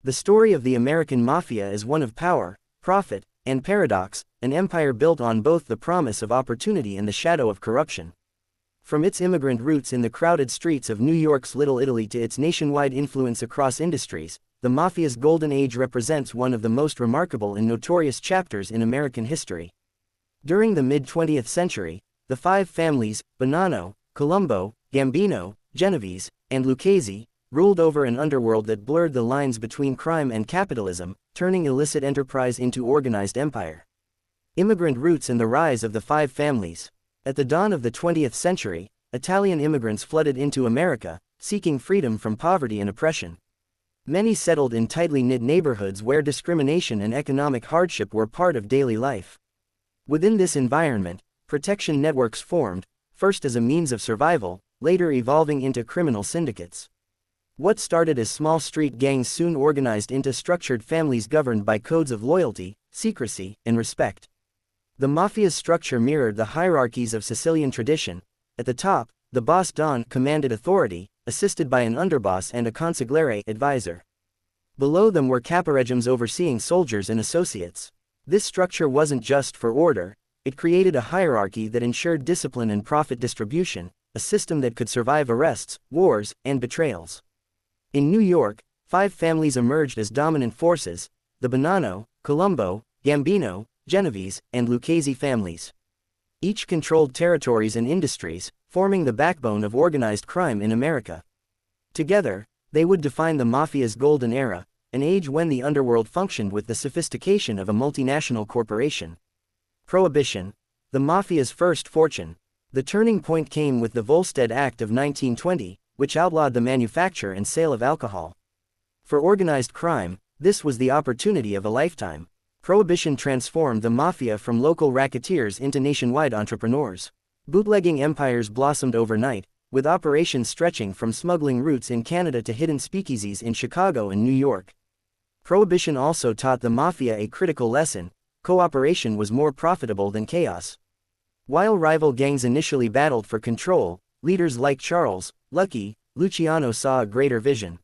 The story of the American Mafia is one of power, profit, and paradox, an empire built on both the promise of opportunity and the shadow of corruption. From its immigrant roots in the crowded streets of New York's Little Italy to its nationwide influence across industries, the Mafia's golden age represents one of the most remarkable and notorious chapters in American history. During the mid-20th century, the five families, Bonanno, Colombo, Gambino, Genovese, and Lucchese, ruled over an underworld that blurred the lines between crime and capitalism, turning illicit enterprise into organized empire. Immigrant roots and the rise of the five families. At the dawn of the 20th century, Italian immigrants flooded into America, seeking freedom from poverty and oppression. Many settled in tightly knit neighborhoods where discrimination and economic hardship were part of daily life. Within this environment, protection networks formed, first as a means of survival, later evolving into criminal syndicates. What started as small street gangs soon organized into structured families governed by codes of loyalty, secrecy, and respect. The Mafia's structure mirrored the hierarchies of Sicilian tradition. At the top, the boss Don commanded authority, assisted by an underboss and a consigliere advisor. Below them were caporegimes overseeing soldiers and associates. This structure wasn't just for order, it created a hierarchy that ensured discipline and profit distribution, a system that could survive arrests, wars, and betrayals. In New York, five families emerged as dominant forces: the Bonanno, Colombo, Gambino, Genovese, and Lucchese families. Each controlled territories and industries, forming the backbone of organized crime in America. Together, they would define the Mafia's golden era, an age when the underworld functioned with the sophistication of a multinational corporation. Prohibition, the Mafia's first fortune. The turning point came with the Volstead Act of 1920, which outlawed the manufacture and sale of alcohol. For organized crime, this was the opportunity of a lifetime. Prohibition transformed the Mafia from local racketeers into nationwide entrepreneurs. Bootlegging empires blossomed overnight, with operations stretching from smuggling routes in Canada to hidden speakeasies in Chicago and New York. Prohibition also taught the Mafia a critical lesson: cooperation was more profitable than chaos. While rival gangs initially battled for control, leaders like Charles, Lucky, Luciano saw a greater vision.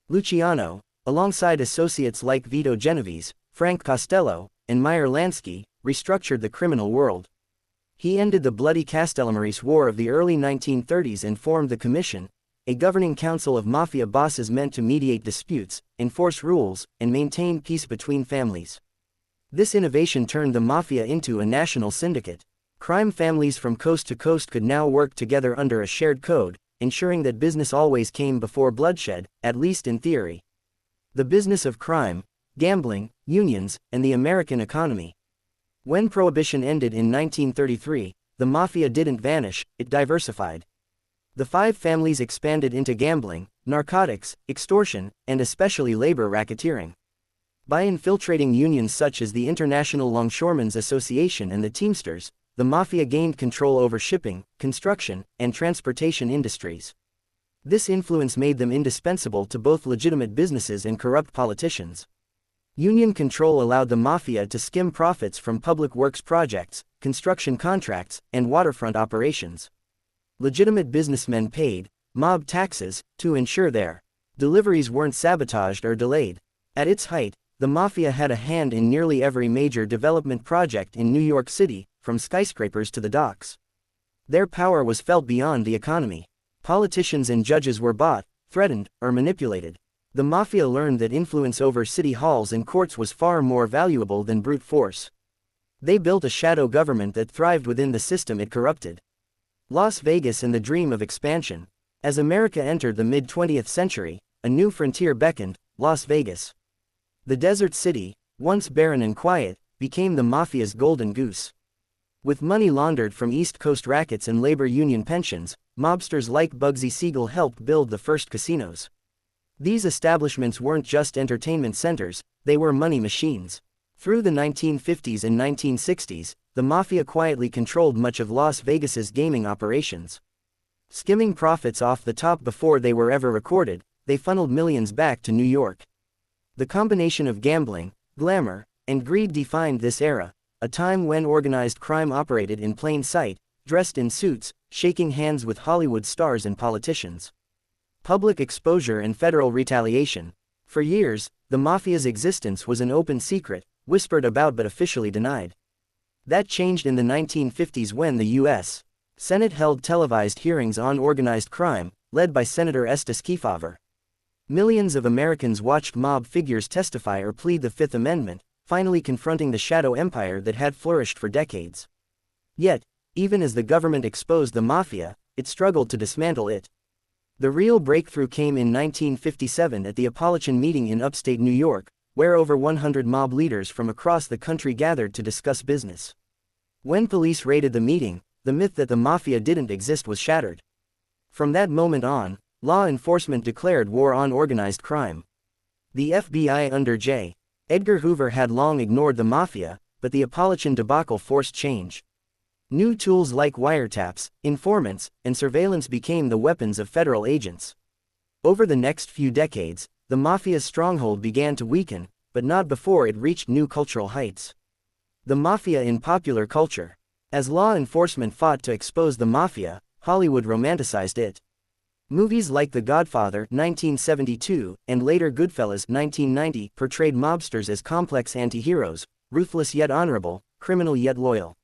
Luciano, alongside associates like Vito Genovese, Frank Costello, and Meyer Lansky, restructured the criminal world. He ended the bloody Castellamarese War of the early 1930s and formed the Commission, a governing council of Mafia bosses meant to mediate disputes, enforce rules, and maintain peace between families. This innovation turned the Mafia into a national syndicate. Crime families from coast to coast could now work together under a shared code, ensuring that business always came before bloodshed, at least in theory. The business of crime, gambling, unions, and the American economy. When Prohibition ended in 1933, the Mafia didn't vanish, it diversified. The five families expanded into gambling, narcotics, extortion, and especially labor racketeering. By infiltrating unions such as the International Longshoremen's Association and the Teamsters, the Mafia gained control over shipping, construction, and transportation industries. This influence made them indispensable to both legitimate businesses and corrupt politicians. Union control allowed the Mafia to skim profits from public works projects, construction contracts, and waterfront operations. Legitimate businessmen paid mob taxes to ensure their deliveries weren't sabotaged or delayed. At its height, the Mafia had a hand in nearly every major development project in New York City, from skyscrapers to the docks. Their power was felt beyond the economy. Politicians and judges were bought, threatened, or manipulated. The Mafia learned that influence over city halls and courts was far more valuable than brute force. They built a shadow government that thrived within the system it corrupted. Las Vegas and the dream of expansion. As America entered the mid-20th century, a new frontier beckoned: Las Vegas. The desert city, once barren and quiet, became the Mafia's golden goose. With money laundered from East Coast rackets and labor union pensions, mobsters like Bugsy Siegel helped build the first casinos. These establishments weren't just entertainment centers, they were money machines. Through the 1950s and 1960s, the Mafia quietly controlled much of Las Vegas's gaming operations. Skimming profits off the top before they were ever recorded, they funneled millions back to New York. The combination of gambling, glamour, and greed defined this era, a time when organized crime operated in plain sight, dressed in suits, shaking hands with Hollywood stars and politicians. Public exposure and federal retaliation. For years, the Mafia's existence was an open secret, whispered about but officially denied. That changed in the 1950s when the U.S. Senate held televised hearings on organized crime, led by Senator Estes Kefauver. Millions of Americans watched mob figures testify or plead the Fifth Amendment, finally confronting the shadow empire that had flourished for decades. Yet, even as the government exposed the Mafia, it struggled to dismantle it. The real breakthrough came in 1957 at the Appalachian meeting in upstate New York, where over 100 mob leaders from across the country gathered to discuss business. When police raided the meeting, the myth that the Mafia didn't exist was shattered. From that moment on, law enforcement declared war on organized crime. The FBI under J. Edgar Hoover had long ignored the Mafia, but the Appalachian debacle forced change. New tools like wiretaps, informants, and surveillance became the weapons of federal agents. Over the next few decades, the Mafia's stronghold began to weaken, but not before it reached new cultural heights. The Mafia in popular culture. As law enforcement fought to expose the Mafia, Hollywood romanticized it. Movies like The Godfather (1972) and later Goodfellas (1990) portrayed mobsters as complex anti-heroes, ruthless yet honorable, criminal yet loyal.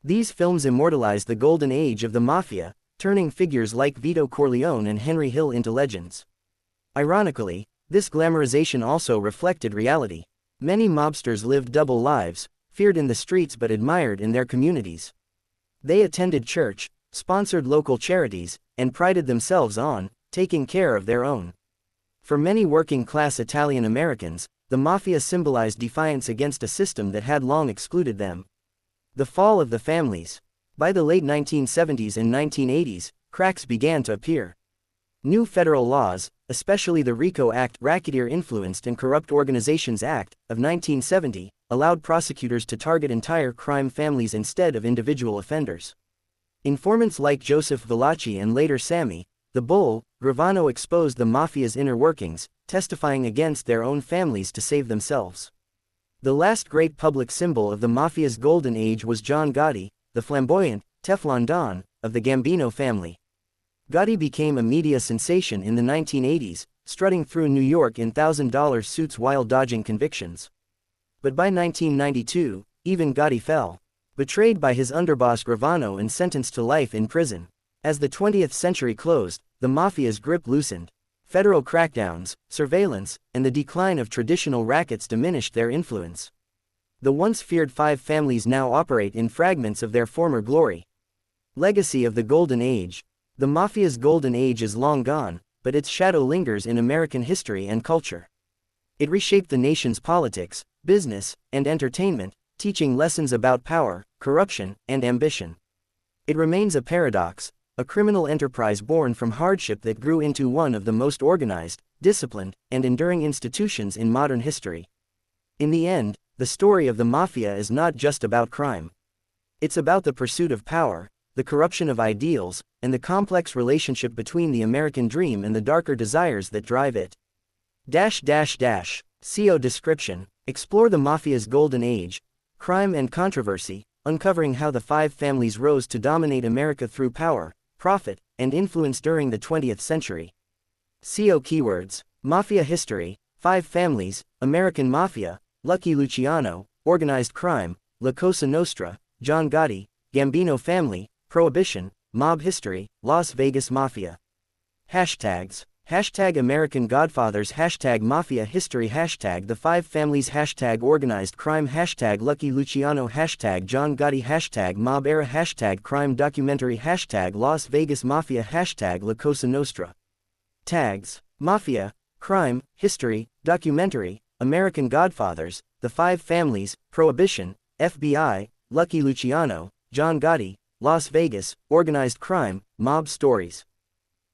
These films immortalized the golden age of the Mafia, turning figures like Vito Corleone and Henry Hill into legends. Ironically, this glamorization also reflected reality. Many mobsters lived double lives, feared in the streets but admired in their communities. They attended church, sponsored local charities, and prided themselves on taking care of their own. For many working-class Italian Americans, the Mafia symbolized defiance against a system that had long excluded them. The fall of the families. By the late 1970s and 1980s, cracks began to appear. New federal laws, especially the RICO Act, Racketeer-Influenced and Corrupt Organizations Act, of 1970, allowed prosecutors to target entire crime families instead of individual offenders. Informants like Joseph Valachi and later Sammy, the Bull, Gravano exposed the Mafia's inner workings, testifying against their own families to save themselves. The last great public symbol of the Mafia's golden age was John Gotti, the flamboyant, Teflon Don, of the Gambino family. Gotti became a media sensation in the 1980s, strutting through New York in $1,000 suits while dodging convictions. But by 1992, even Gotti fell. Betrayed by his underboss Gravano and sentenced to life in prison. As the 20th century closed, the Mafia's grip loosened. Federal crackdowns, surveillance, and the decline of traditional rackets diminished their influence. The once feared five families now operate in fragments of their former glory. Legacy of the Golden Age. The Mafia's golden age is long gone, but its shadow lingers in American history and culture. It reshaped the nation's politics, business, and entertainment, teaching lessons about power, corruption, and ambition. It remains a paradox, a criminal enterprise born from hardship that grew into one of the most organized, disciplined, and enduring institutions in modern history. In the end, the story of the Mafia is not just about crime. It's about the pursuit of power, the corruption of ideals, and the complex relationship between the American dream and the darker desires that drive it. CO description. Explore the Mafia's golden age, crime and controversy, uncovering how the five families rose to dominate America through power, profit, and influence during the 20th century. CO keywords. Mafia history, five families, American Mafia, Lucky Luciano, organized crime, La Cosa Nostra, John Gotti, Gambino family, Prohibition, mob history, Las Vegas Mafia. Hashtags. Hashtag American Godfathers, hashtag Mafia history, hashtag the five families, hashtag organized crime, hashtag Lucky Luciano, hashtag John Gotti, hashtag mob era, hashtag crime documentary, hashtag Las Vegas Mafia, hashtag La Cosa Nostra. Tags. Mafia, crime, history, documentary, American Godfathers, the five families, Prohibition, FBI, Lucky Luciano, John Gotti, Las Vegas, organized crime, mob stories.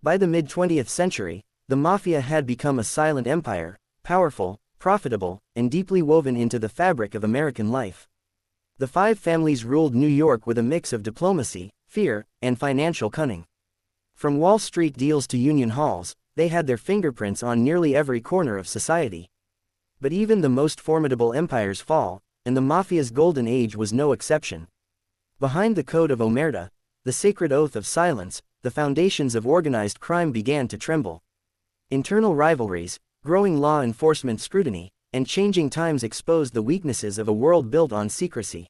By the mid-20th century, the Mafia had become a silent empire, powerful, profitable, and deeply woven into the fabric of American life. The five families ruled New York with a mix of diplomacy, fear, and financial cunning. From Wall Street deals to union halls, they had their fingerprints on nearly every corner of society. But even the most formidable empires fall, and the Mafia's golden age was no exception. Behind the Code of Omerta, the sacred oath of silence, the foundations of organized crime began to tremble. Internal rivalries, growing law enforcement scrutiny, and changing times exposed the weaknesses of a world built on secrecy.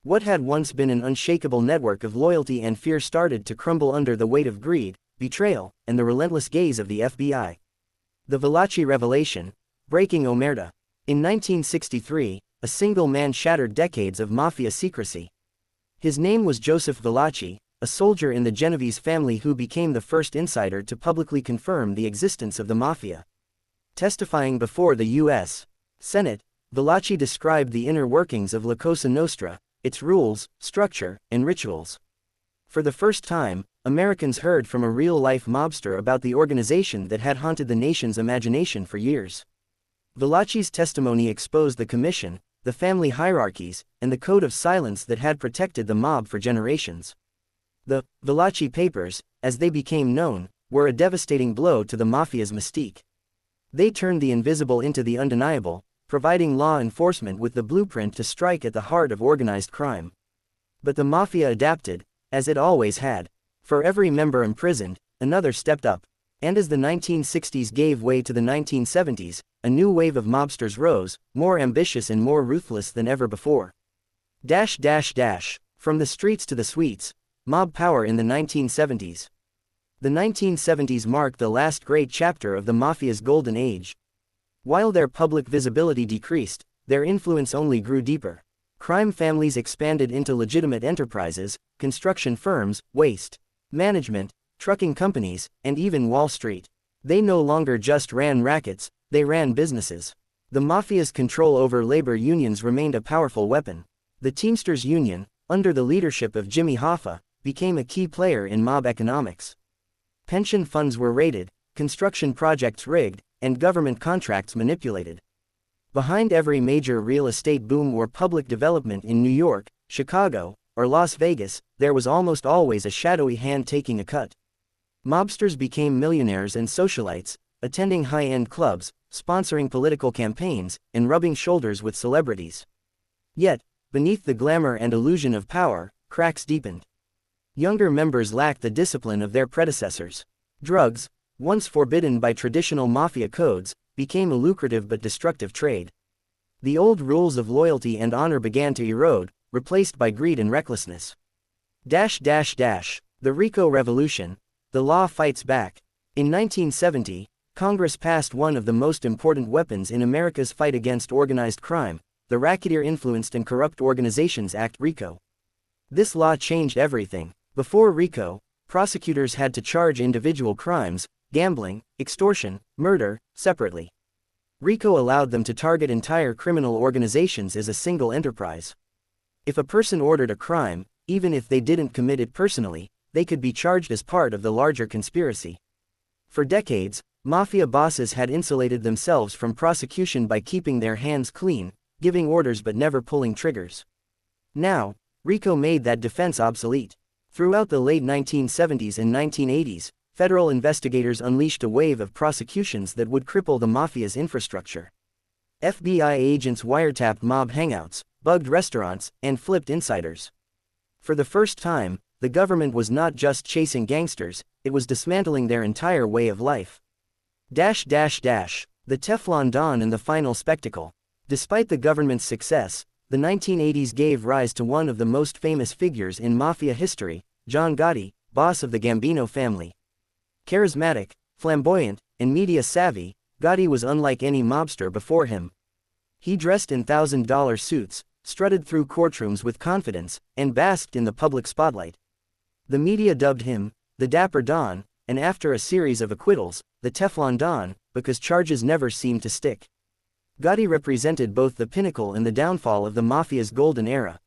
What had once been an unshakable network of loyalty and fear started to crumble under the weight of greed, betrayal, and the relentless gaze of the FBI. The Valachi Revelation, breaking Omerta. In 1963, a single man shattered decades of Mafia secrecy. His name was Joseph Valachi, a soldier in the Genovese family who became the first insider to publicly confirm the existence of the Mafia. Testifying before the U.S. Senate, Valachi described the inner workings of La Cosa Nostra, its rules, structure, and rituals. For the first time, Americans heard from a real-life mobster about the organization that had haunted the nation's imagination for years. Valachi's testimony exposed the commission, the family hierarchies, and the code of silence that had protected the mob for generations. The Valachi Papers, as they became known, were a devastating blow to the Mafia's mystique. They turned the invisible into the undeniable, providing law enforcement with the blueprint to strike at the heart of organized crime. But the Mafia adapted, as it always had. For every member imprisoned, another stepped up. And as the 1960s gave way to the 1970s, a new wave of mobsters rose, more ambitious and more ruthless than ever before. From the streets to the suites, mob power in the 1970s. The 1970s marked the last great chapter of the Mafia's golden age. While their public visibility decreased, their influence only grew deeper. Crime families expanded into legitimate enterprises, construction firms, waste management, trucking companies, and even Wall Street. They no longer just ran rackets, they ran businesses. The Mafia's control over labor unions remained a powerful weapon. The Teamsters Union, under the leadership of Jimmy Hoffa, became a key player in mob economics. Pension funds were raided, construction projects rigged, and government contracts manipulated. Behind every major real estate boom or public development in New York, Chicago, or Las Vegas, there was almost always a shadowy hand taking a cut. Mobsters became millionaires and socialites, attending high-end clubs, sponsoring political campaigns, and rubbing shoulders with celebrities. Yet, beneath the glamour and illusion of power, cracks deepened. Younger members lacked the discipline of their predecessors. Drugs, once forbidden by traditional Mafia codes, became a lucrative but destructive trade. The old rules of loyalty and honor began to erode, replaced by greed and recklessness. The RICO Revolution. The law fights back. In 1970, Congress passed one of the most important weapons in America's fight against organized crime, the Racketeer-Influenced and Corrupt Organizations Act RICO. This law changed everything. Before RICO, prosecutors had to charge individual crimes, gambling, extortion, murder, separately. RICO allowed them to target entire criminal organizations as a single enterprise. If a person ordered a crime, even if they didn't commit it personally, they could be charged as part of the larger conspiracy. For decades, Mafia bosses had insulated themselves from prosecution by keeping their hands clean, giving orders but never pulling triggers. Now, RICO made that defense obsolete. Throughout the late 1970s and 1980s, federal investigators unleashed a wave of prosecutions that would cripple the Mafia's infrastructure. FBI agents wiretapped mob hangouts, bugged restaurants, and flipped insiders. For the first time, the government was not just chasing gangsters, it was dismantling their entire way of life. The Teflon Don and the final spectacle. Despite the government's success, the 1980s gave rise to one of the most famous figures in Mafia history, John Gotti, boss of the Gambino family. Charismatic, flamboyant, and media-savvy, Gotti was unlike any mobster before him. He dressed in $1,000 suits, strutted through courtrooms with confidence, and basked in the public spotlight. The media dubbed him, the Dapper Don, and after a series of acquittals, the Teflon Don, because charges never seemed to stick. Gotti represented both the pinnacle and the downfall of the Mafia's golden era.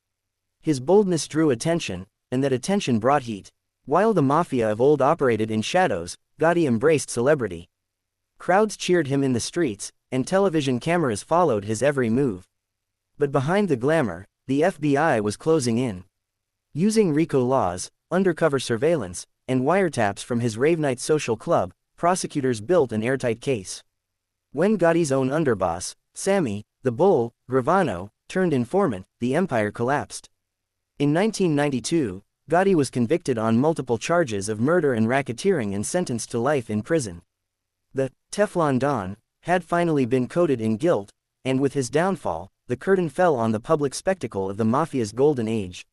His boldness drew attention, and that attention brought heat. While the Mafia of old operated in shadows, Gotti embraced celebrity. Crowds cheered him in the streets, and television cameras followed his every move. But behind the glamour, the FBI was closing in. Using RICO laws, undercover surveillance, and wiretaps from his rave night social club, prosecutors built an airtight case. When Gotti's own underboss, Sammy, the Bull, Gravano, turned informant, the empire collapsed. In 1992, Gotti was convicted on multiple charges of murder and racketeering and sentenced to life in prison. The Teflon Don, had finally been coated in guilt, and with his downfall, the curtain fell on the public spectacle of the Mafia's golden age.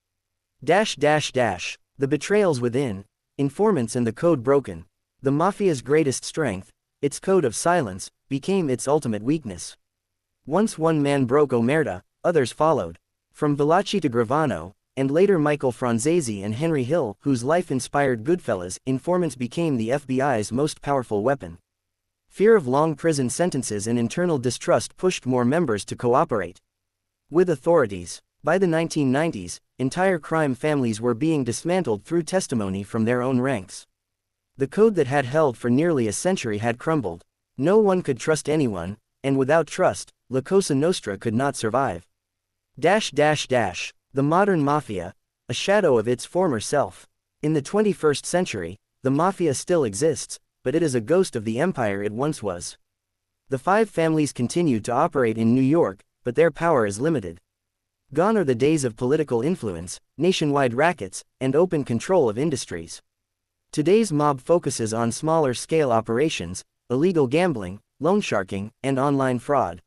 The betrayals within, informants and the code broken. The Mafia's greatest strength, its code of silence, became its ultimate weakness. Once one man broke omerta, others followed. From Valachi to Gravano, and later Michael Franzese and Henry Hill, whose life inspired Goodfellas, informants became the FBI's most powerful weapon. Fear of long prison sentences and internal distrust pushed more members to cooperate with authorities. By the 1990s, entire crime families were being dismantled through testimony from their own ranks. The code that had held for nearly a century had crumbled. No one could trust anyone, and without trust, La Cosa Nostra could not survive. The modern Mafia, a shadow of its former self. In the 21st century, the Mafia still exists, but it is a ghost of the empire it once was. The five families continue to operate in New York, but their power is limited. Gone are the days of political influence, nationwide rackets, and open control of industries. Today's mob focuses on smaller-scale operations, illegal gambling, loan sharking, and online fraud.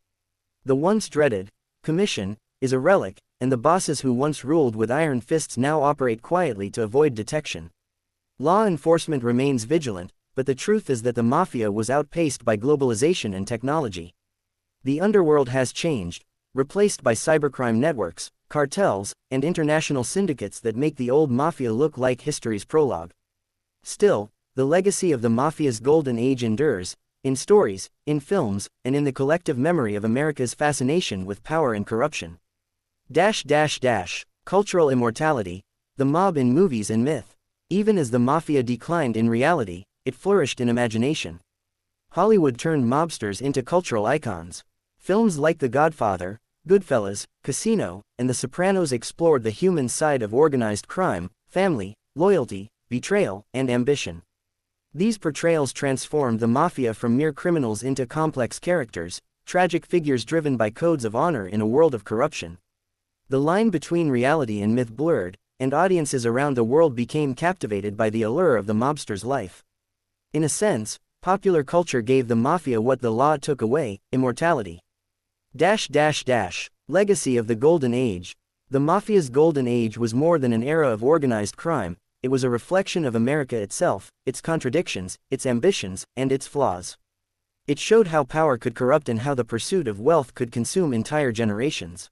The once dreaded commission is a relic, and the bosses who once ruled with iron fists now operate quietly to avoid detection. Law enforcement remains vigilant, but the truth is that the Mafia was outpaced by globalization and technology. The underworld has changed, replaced by cybercrime networks, cartels, and international syndicates that make the old Mafia look like history's prologue. Still, the legacy of the Mafia's golden age endures, in stories, in films, and in the collective memory of America's fascination with power and corruption. Cultural immortality, the mob in movies and myth. Even as the Mafia declined in reality, it flourished in imagination. Hollywood turned mobsters into cultural icons. Films like The Godfather, Goodfellas, Casino, and The Sopranos explored the human side of organized crime, family, loyalty, betrayal, and ambition. These portrayals transformed the Mafia from mere criminals into complex characters, tragic figures driven by codes of honor in a world of corruption. The line between reality and myth blurred, and audiences around the world became captivated by the allure of the mobster's life. In a sense, popular culture gave the Mafia what the law took away: immortality. Legacy of the Golden Age. The Mafia's golden age was more than an era of organized crime, it was a reflection of America itself, its contradictions, its ambitions, and its flaws. It showed how power could corrupt and how the pursuit of wealth could consume entire generations.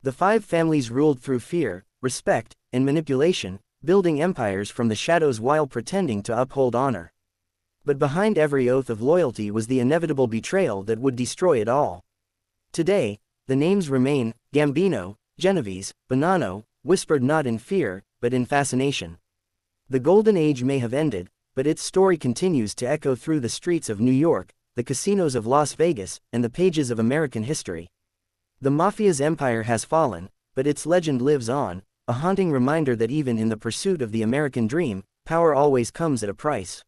The five families ruled through fear, respect, and manipulation, building empires from the shadows while pretending to uphold honor. But behind every oath of loyalty was the inevitable betrayal that would destroy it all. Today, the names remain: Gambino, Genovese, Bonanno, whispered not in fear, but in fascination. The Golden Age may have ended, but its story continues to echo through the streets of New York, the casinos of Las Vegas, and the pages of American history. The Mafia's empire has fallen, but its legend lives on, a haunting reminder that even in the pursuit of the American dream, power always comes at a price.